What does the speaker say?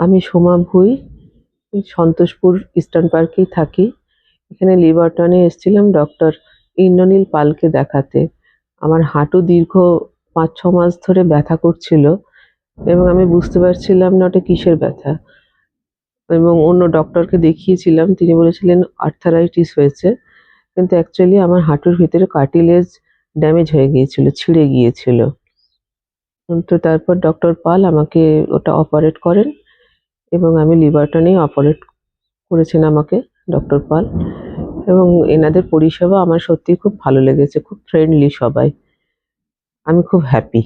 আমি সোমা ভুঁই, সন্তোষপুর ইস্টার্ন পার্কেই থাকি। এখানে লিভারটনে এসেছিলাম ডক্টর ইন্দ্রনীল পালকে দেখাতে। আমার হাঁটু দীর্ঘ ৫-৬ মাস ধরে ব্যথা করছিল এবং আমি বুঝতে পারছিলাম না ওটা কিসের ব্যথা, এবং অন্য ডক্টরকে দেখিয়েছিলাম। তিনি বলেছিলেন আর্থারাইটিস হয়েছে, কিন্তু অ্যাকচুয়ালি আমার হাঁটুর ভিতরে কার্টিলেজ ড্যামেজ হয়ে গিয়েছিল, ছিঁড়ে গিয়েছিল। তো তারপর ডক্টর পাল আমাকে ওটা অপারেট করেন এবং আমি লিভারটনেই অপারেট করেছেন আমাকে ডক্টর পাল। এবং এনাদের পরিষেবা আমার সত্যিই খুব ভালো লেগেছে, খুব ফ্রেন্ডলি সবাই। আমি খুব হ্যাপি।